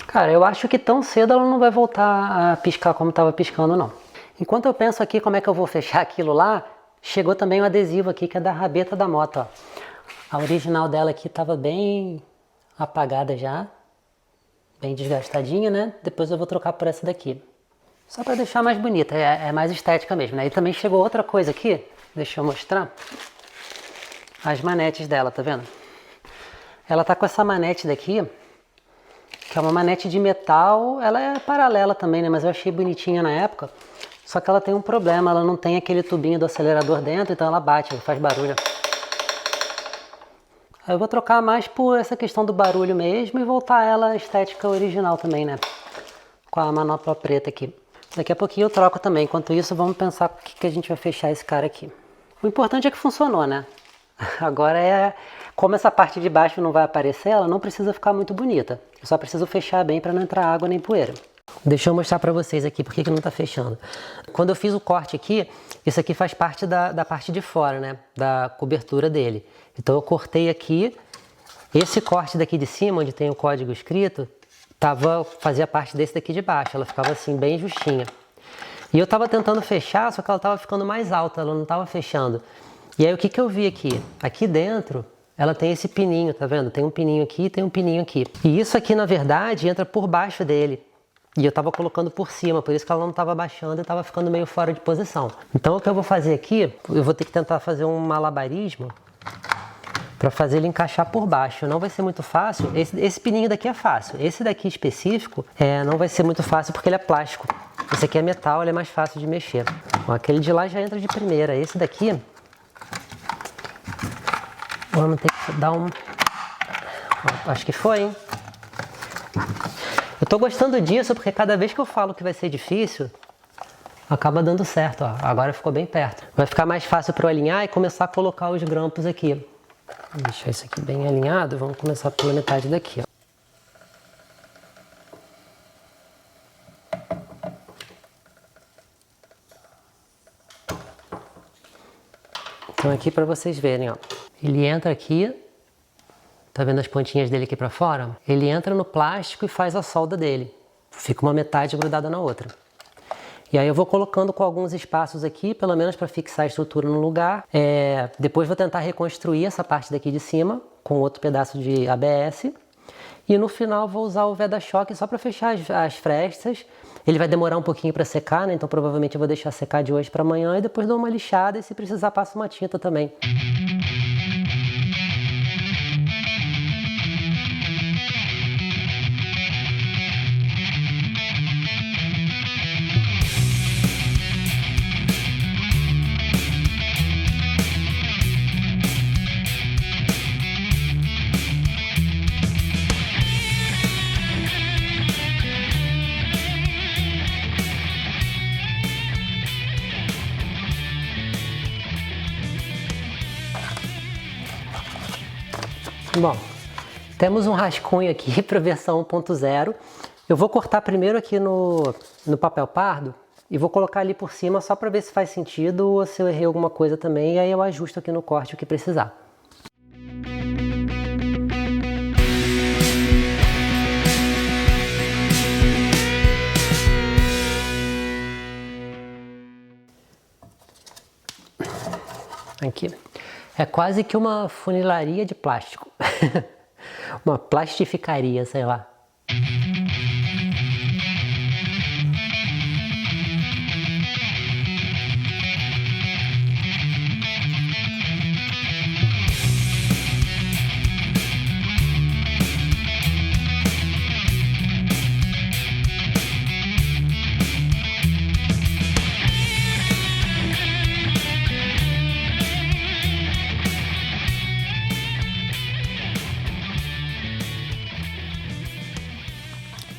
Cara, eu acho que tão cedo ela não vai voltar a piscar como estava piscando, não. Enquanto eu penso aqui como é que eu vou fechar aquilo lá, chegou também um adesivo aqui que é da rabeta da moto, ó. A original dela aqui estava bem apagada já. Bem desgastadinha, né? Depois eu vou trocar por essa daqui. Só para deixar mais bonita, é mais estética mesmo, né? E também chegou outra coisa aqui, deixa eu mostrar. As manetes dela, tá vendo? Ela tá com essa manete daqui, que é uma manete de metal. Ela é paralela também, né? Mas eu achei bonitinha na época. Só que ela tem um problema, ela não tem aquele tubinho do acelerador dentro, então ela bate, ela faz barulho. Aí eu vou trocar mais por essa questão do barulho mesmo e voltar ela à estética original também, né? Com a manopla preta aqui. Daqui a pouquinho eu troco também. Enquanto isso, vamos pensar o que a gente vai fechar esse cara aqui. O importante é que funcionou, né? Agora como essa parte de baixo não vai aparecer, ela não precisa ficar muito bonita. Eu só preciso fechar bem para não entrar água nem poeira. Deixa eu mostrar para vocês aqui porque que não tá fechando. Quando eu fiz o corte aqui, isso aqui faz parte da parte de fora, né? Da cobertura dele. Então eu cortei aqui. Esse corte daqui de cima, onde tem o código escrito, fazia parte desse daqui de baixo, ela ficava assim bem justinha. E eu tava tentando fechar, só que ela tava ficando mais alta, ela não tava fechando. E aí o que eu vi aqui? Aqui dentro, ela tem esse pininho, tá vendo? Tem um pininho aqui e tem um pininho aqui. E isso aqui, na verdade, entra por baixo dele. E eu tava colocando por cima, por isso que ela não tava baixando e tava ficando meio fora de posição. Então o que eu vou fazer aqui, eu vou ter que tentar fazer um malabarismo para fazer ele encaixar por baixo. Não vai ser muito fácil. Esse pininho daqui é fácil. Esse daqui específico não vai ser muito fácil porque ele é plástico. Esse aqui é metal, ele é mais fácil de mexer. Bom, aquele de lá já entra de primeira. Esse daqui, vamos ter que dar um... Acho que foi, hein? Eu tô gostando disso porque cada vez que eu falo que vai ser difícil, acaba dando certo. Ó. Agora ficou bem perto. Vai ficar mais fácil para eu alinhar e começar a colocar os grampos aqui. Vou deixar isso aqui bem alinhado. Vamos começar pela metade daqui. Ó. Então aqui para vocês verem, ó. Ele entra aqui, tá vendo as pontinhas dele aqui para fora? Ele entra no plástico e faz a solda dele. Fica uma metade grudada na outra. E aí eu vou colocando com alguns espaços aqui, pelo menos para fixar a estrutura no lugar. Depois vou tentar reconstruir essa parte daqui de cima com outro pedaço de ABS. E no final vou usar o Veda-Choque só para fechar as frestas. Ele vai demorar um pouquinho para secar, né? Então provavelmente eu vou deixar secar de hoje para amanhã e depois dou uma lixada e se precisar passo uma tinta também. Bom, temos um rascunho aqui para a versão 1.0. Eu vou cortar primeiro aqui no papel pardo e vou colocar ali por cima só para ver se faz sentido ou se eu errei alguma coisa também, e aí eu ajusto aqui no corte o que precisar. Aqui. É quase que uma funilaria de plástico. Uma plastificaria, sei lá.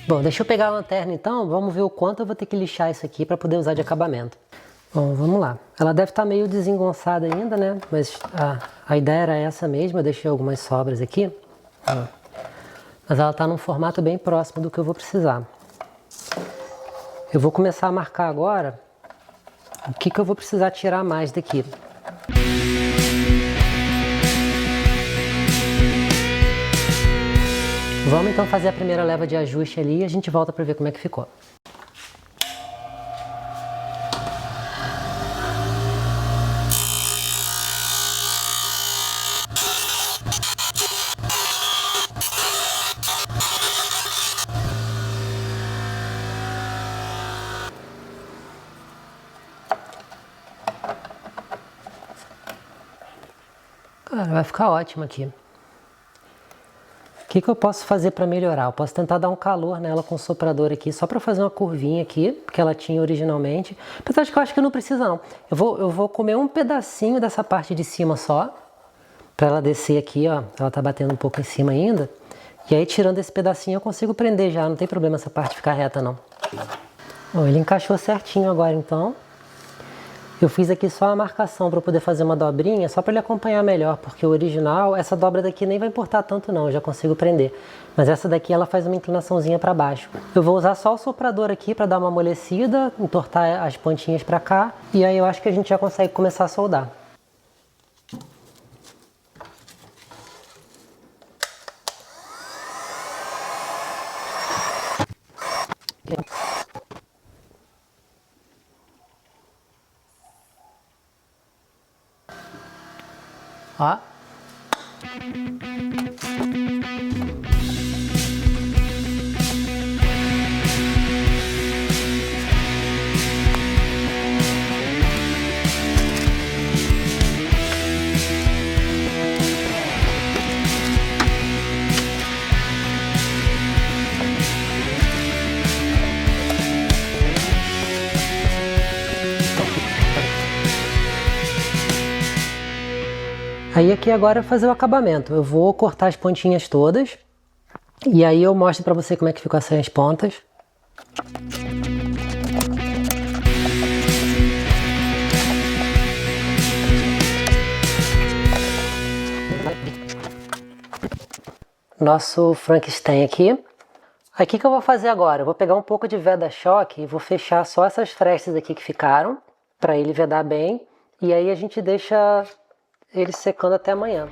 Bom, deixa eu pegar a lanterna então, vamos ver o quanto eu vou ter que lixar isso aqui para poder usar de acabamento. Bom, vamos lá. Ela deve estar meio desengonçada ainda, né? Mas a ideia era essa mesmo, eu deixei algumas sobras aqui. Mas ela está num formato bem próximo do que eu vou precisar. Eu vou começar a marcar agora o que eu vou precisar tirar mais daqui. Vamos então fazer a primeira leva de ajuste ali e a gente volta para ver como é que ficou. Cara, vai ficar ótimo aqui.
que eu posso fazer para melhorar? Eu posso tentar dar um calor nela com o soprador aqui, só para fazer uma curvinha aqui, que ela tinha originalmente. Apesar de que eu acho que não precisa não. Eu vou comer um pedacinho dessa parte de cima só, para ela descer aqui, ó. Ela tá batendo um pouco em cima ainda. E aí tirando esse pedacinho eu consigo prender já, não tem problema essa parte ficar reta não. Bom, ele encaixou certinho agora então. Eu fiz aqui só a marcação para poder fazer uma dobrinha, só para ele acompanhar melhor, porque o original, essa dobra daqui nem vai importar tanto não, eu já consigo prender. Mas essa daqui ela faz uma inclinaçãozinha para baixo. Eu vou usar só o soprador aqui para dar uma amolecida, entortar as pontinhas para cá, e aí eu acho que a gente já consegue começar a soldar. Ó. Aí aqui agora é fazer o acabamento. Eu vou cortar as pontinhas todas. E aí eu mostro pra você como é que ficam essas pontas. Nosso Frankenstein aqui. Aí o que eu vou fazer agora? Eu vou pegar um pouco de veda-choque e vou fechar só essas frestas aqui que ficaram, para ele vedar bem. E aí a gente deixa ele secando até amanhã.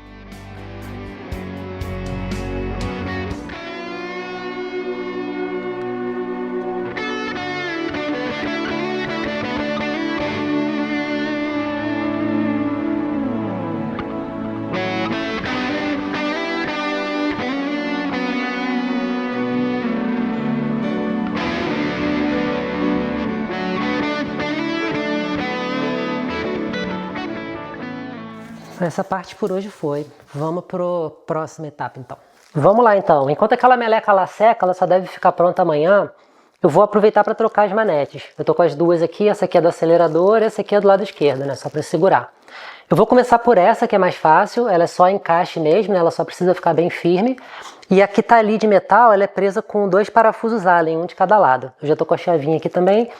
Essa parte por hoje foi. Vamos pro próxima etapa então. Vamos lá então. Enquanto aquela meleca lá seca, ela só deve ficar pronta amanhã. Eu vou aproveitar para trocar as manetes. Eu tô com as duas aqui, essa aqui é do acelerador, essa aqui é do lado esquerdo, né? Só para segurar. Eu vou começar por essa que é mais fácil, ela é só encaixe mesmo, né? Ela só precisa ficar bem firme. E a que tá ali de metal, ela é presa com 2 parafusos Allen, um de cada lado. Eu já tô com a chavinha aqui também.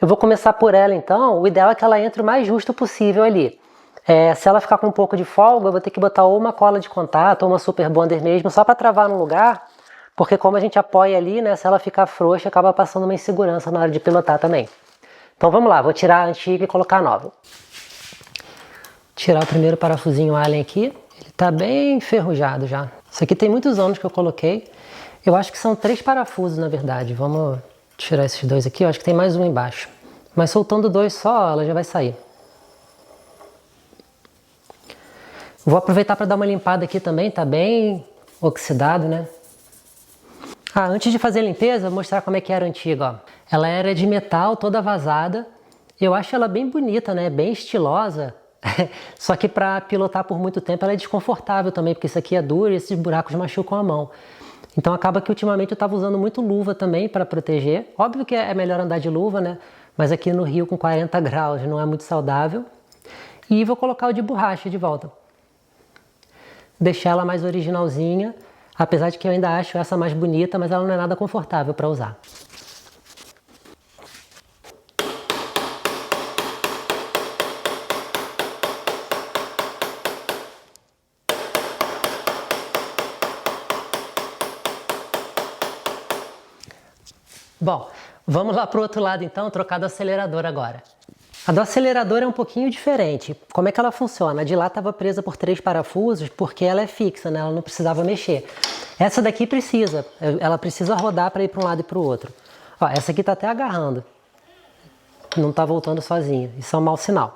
Eu vou começar por ela então. O ideal é que ela entre o mais justo possível ali. Se ela ficar com um pouco de folga, eu vou ter que botar ou uma cola de contato ou uma super bonder mesmo, só para travar no lugar, porque como a gente apoia ali, né, se ela ficar frouxa, acaba passando uma insegurança na hora de pilotar também. Então vamos lá, vou tirar a antiga e colocar a nova. Tirar o primeiro parafusinho Allen aqui, ele está bem enferrujado já. Isso aqui tem muitos anos que eu coloquei, eu acho que são 3 parafusos na verdade. Vamos tirar esses 2 aqui, eu acho que tem mais um embaixo. Mas soltando 2 só, ela já vai sair. Vou aproveitar para dar uma limpada aqui também, tá bem oxidado, né? Antes de fazer a limpeza, vou mostrar como é que era a antiga, ó. Ela era de metal, toda vazada. Eu acho ela bem bonita, né? Bem estilosa. Só que para pilotar por muito tempo ela é desconfortável também, porque isso aqui é duro e esses buracos machucam a mão. Então acaba que ultimamente eu estava usando muito luva também para proteger. Óbvio que é melhor andar de luva, né? Mas aqui no Rio com 40 graus não é muito saudável. E vou colocar o de borracha de volta. Deixar ela mais originalzinha, apesar de que eu ainda acho essa mais bonita, mas ela não é nada confortável para usar. Bom, vamos lá para o outro lado então, trocar do acelerador agora. A do acelerador é um pouquinho diferente. Como é que ela funciona? A de lá estava presa por 3 parafusos porque ela é fixa, né? Ela não precisava mexer. Essa daqui precisa. Ela precisa rodar para ir para um lado e para o outro. Ó, essa aqui está até agarrando. Não está voltando sozinha. Isso é um mau sinal.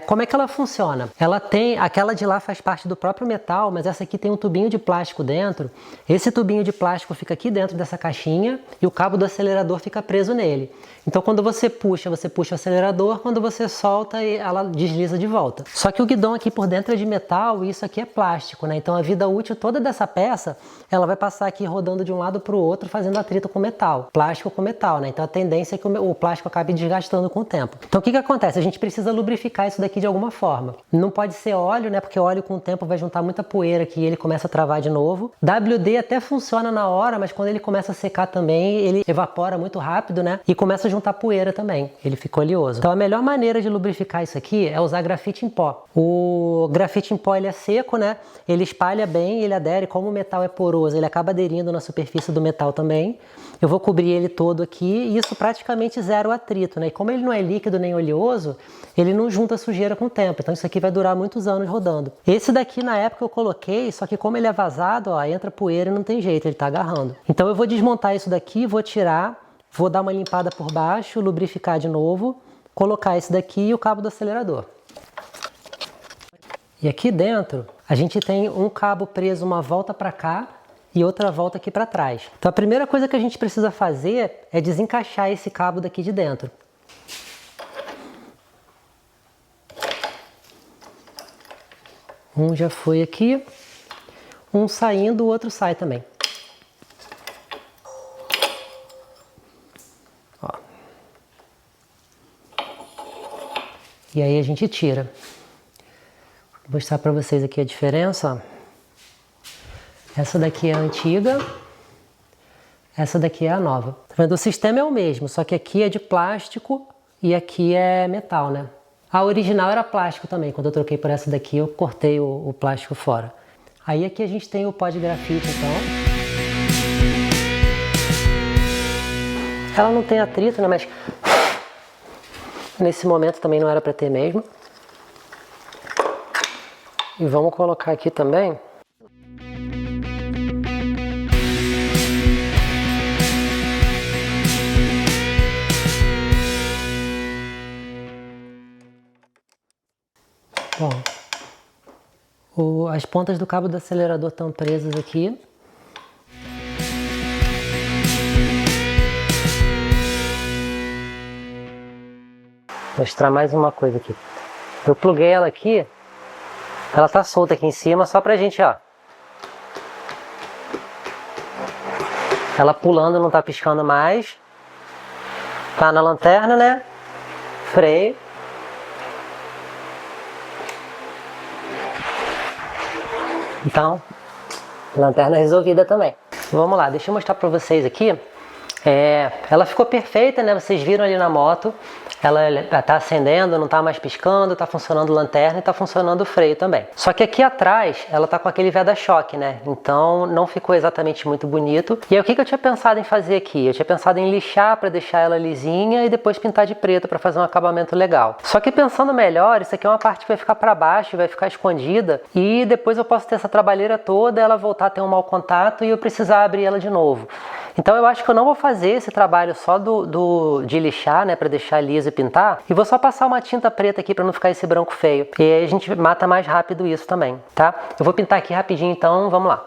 Como é que ela funciona? Ela tem, aquela de lá faz parte do próprio metal, mas essa aqui tem um tubinho de plástico dentro. Esse tubinho de plástico fica aqui dentro dessa caixinha e o cabo do acelerador fica preso nele. Então quando você puxa o acelerador, quando você solta, ela desliza de volta. Só que o guidão aqui por dentro é de metal e isso aqui é plástico, né? Então a vida útil toda dessa peça, ela vai passar aqui rodando de um lado para o outro, fazendo atrito com metal, plástico com metal, né? Então a tendência é que o plástico acabe desgastando com o tempo. Então o que acontece? A gente precisa lubrificar isso daqui de alguma forma. Não pode ser óleo, né? Porque óleo com o tempo vai juntar muita poeira aqui e ele começa a travar de novo. WD até funciona na hora, mas quando ele começa a secar também, ele evapora muito rápido, né? E começa a juntar poeira também. Ele fica oleoso. Então a melhor maneira de lubrificar isso aqui é usar grafite em pó. O grafite em pó ele é seco, né? Ele espalha bem, ele adere. Como o metal é poroso, ele acaba aderindo na superfície do metal também. Eu vou cobrir ele todo aqui e isso praticamente zero atrito, né? E como ele não é líquido nem oleoso, ele não junta sujeira com o tempo. Então isso aqui vai durar muitos anos rodando. Esse daqui na época eu coloquei, só que como ele é vazado, ó, entra poeira e não tem jeito, ele tá agarrando. Então eu vou desmontar isso daqui, vou tirar, vou dar uma limpada por baixo, lubrificar de novo, colocar esse daqui e o cabo do acelerador. E aqui dentro a gente tem um cabo preso uma volta para cá e outra volta aqui para trás. Então a primeira coisa que a gente precisa fazer é desencaixar esse cabo daqui de dentro. Um já foi aqui, um saindo, o outro sai também. Ó. E aí a gente tira. Vou mostrar para vocês aqui a diferença. Essa daqui é a antiga, essa daqui é a nova. Tá vendo? O sistema é o mesmo, só que aqui é de plástico e aqui é metal, né? A original era plástico também. Quando eu troquei por essa daqui, eu cortei o plástico fora. Aí aqui a gente tem o pó de grafite, então. Ela não tem atrito, né? Mas nesse momento também não era para ter mesmo. E vamos colocar aqui também. Bom, as pontas do cabo do acelerador estão presas aqui. Vou mostrar mais uma coisa aqui. Eu pluguei ela aqui, ela tá solta aqui em cima, só pra gente, ó. Ela pulando, não tá piscando mais. Tá na lanterna, né? Freio. Então, lanterna resolvida também. Vamos lá, deixa eu mostrar para vocês aqui. Ela ficou perfeita, né? Vocês viram ali na moto. Ela tá acendendo, não tá mais piscando, tá funcionando lanterna e tá funcionando o freio também. Só que aqui atrás, ela tá com aquele veda-choque, né? Então não ficou exatamente muito bonito. E aí o que eu tinha pensado em fazer aqui? Eu tinha pensado em lixar para deixar ela lisinha e depois pintar de preto para fazer um acabamento legal. Só que pensando melhor, isso aqui é uma parte que vai ficar para baixo, vai ficar escondida e depois eu posso ter essa trabalheira toda, ela voltar a ter um mau contato e eu precisar abrir ela de novo. Então eu acho que eu não vou fazer esse trabalho só de lixar, né, para deixar liso e pintar, e vou só passar uma tinta preta aqui para não ficar esse branco feio. E aí a gente mata mais rápido isso também, tá? Eu vou pintar aqui rapidinho então, vamos lá.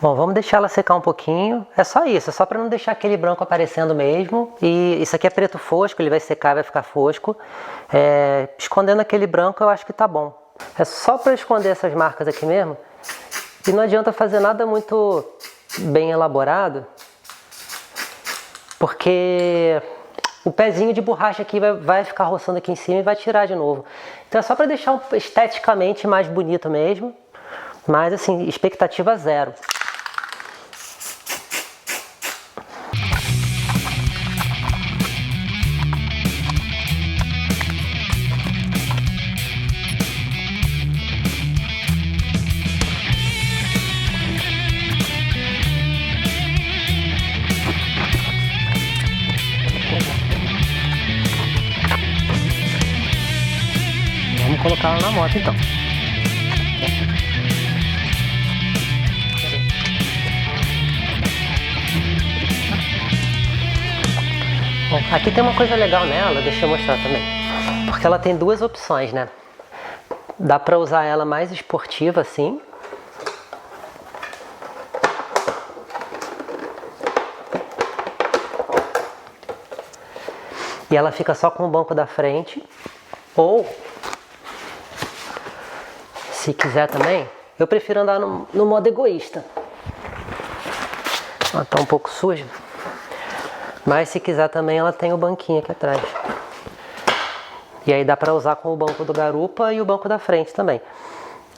Bom, vamos deixar ela secar um pouquinho. É só isso, é só para não deixar aquele branco aparecendo mesmo. E isso aqui é preto fosco, ele vai secar, vai ficar fosco. Escondendo aquele branco eu acho que tá bom. É só para esconder essas marcas aqui mesmo. E não adianta fazer nada muito bem elaborado, porque o pezinho de borracha aqui vai ficar roçando aqui em cima e vai tirar de novo. Então é só para deixar esteticamente mais bonito mesmo, mas assim, expectativa zero. Vamos colocar ela na moto então. Bom, aqui tem uma coisa legal nela, deixa eu mostrar também. Porque ela tem duas opções, né? Dá pra usar ela mais esportiva assim. E ela fica só com o banco da frente. Ou, se quiser também, eu prefiro andar no modo egoísta. Ela tá um pouco suja. Mas se quiser também, ela tem o banquinho aqui atrás. E aí dá pra usar com o banco do garupa e o banco da frente também.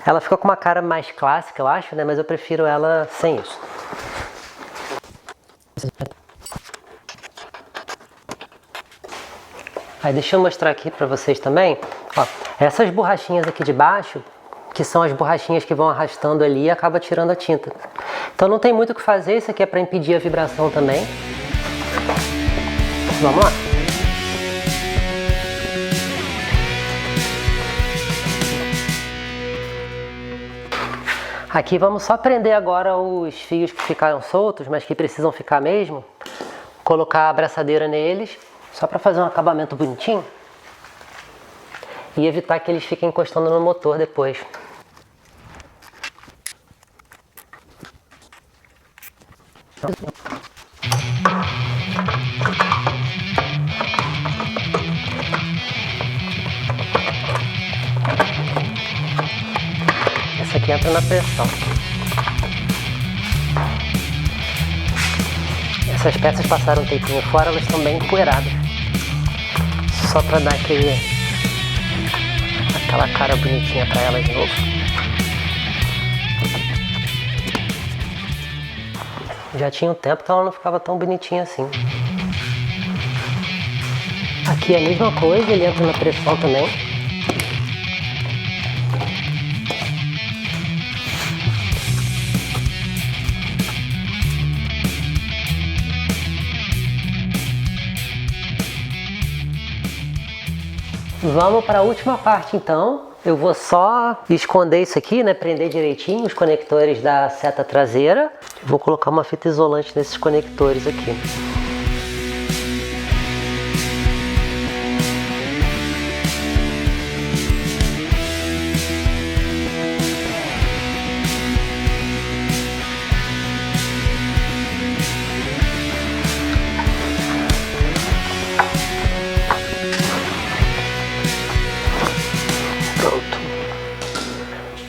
Ela fica com uma cara mais clássica, eu acho, né? Mas eu prefiro ela sem isso. Aí deixa eu mostrar aqui pra vocês também. Ó, essas borrachinhas aqui de baixo, que são as borrachinhas que vão arrastando ali e acaba tirando a tinta. Então não tem muito o que fazer, isso aqui é pra impedir a vibração também. Vamos lá. Aqui vamos só prender agora os fios que ficaram soltos, mas que precisam ficar mesmo. Colocar a abraçadeira neles, só para fazer um acabamento bonitinho. E evitar que eles fiquem encostando no motor depois. Essa aqui entra na pressão. Essas peças passaram um tempinho fora, elas estão bem empoeiradas. Só para dar aquela cara bonitinha para elas de novo. Já tinha um tempo que ela não ficava tão bonitinha assim. Aqui é a mesma coisa, ele entra na pressão também. Vamos para a última parte então. Eu vou só esconder isso aqui, né? Prender direitinho os conectores da seta traseira. Vou colocar uma fita isolante nesses conectores aqui.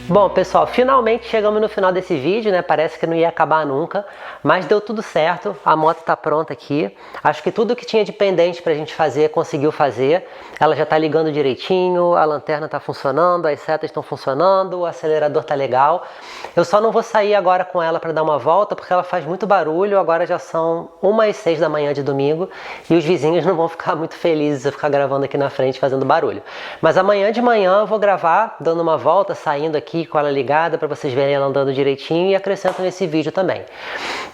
Bom, pessoal, finalmente chegamos no final desse vídeo, né? Parece que não ia acabar nunca, mas deu tudo certo, a moto tá pronta aqui. Acho que tudo que tinha de pendente pra gente fazer, conseguiu fazer. Ela já tá ligando direitinho, a lanterna tá funcionando, as setas estão funcionando, o acelerador tá legal. Eu só não vou sair agora com ela pra dar uma volta, porque ela faz muito barulho. Agora já são 1h06 da manhã de domingo e os vizinhos não vão ficar muito felizes eu ficar gravando aqui na frente fazendo barulho. Mas amanhã de manhã eu vou gravar, dando uma volta, saindo aqui com ela ligada para vocês verem ela andando direitinho e acrescento nesse vídeo também.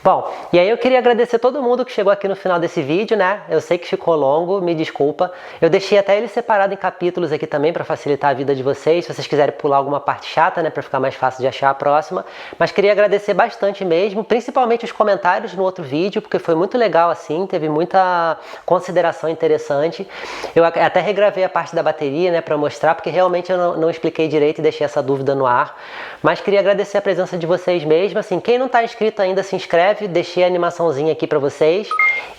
Bom, e aí eu queria agradecer todo mundo que chegou aqui no final desse vídeo, né? Eu sei que ficou longo, me desculpa. Eu deixei até ele separado em capítulos aqui também para facilitar a vida de vocês, se vocês quiserem pular alguma parte chata, né, para ficar mais fácil de achar a próxima. Mas queria agradecer bastante mesmo, principalmente os comentários no outro vídeo, porque foi muito legal assim, teve muita consideração interessante. Eu até regravei a parte da bateria, né, para mostrar, porque realmente eu não expliquei direito e deixei essa dúvida no ar. Mas queria agradecer a presença de vocês mesmo. Assim, quem não está inscrito ainda, se inscreve, deixei a animaçãozinha aqui para vocês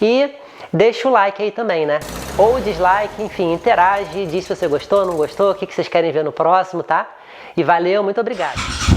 e deixa o like aí também, né? Ou dislike, enfim, interage, diz se você gostou, não gostou, o que vocês querem ver no próximo, tá? E valeu, muito obrigado!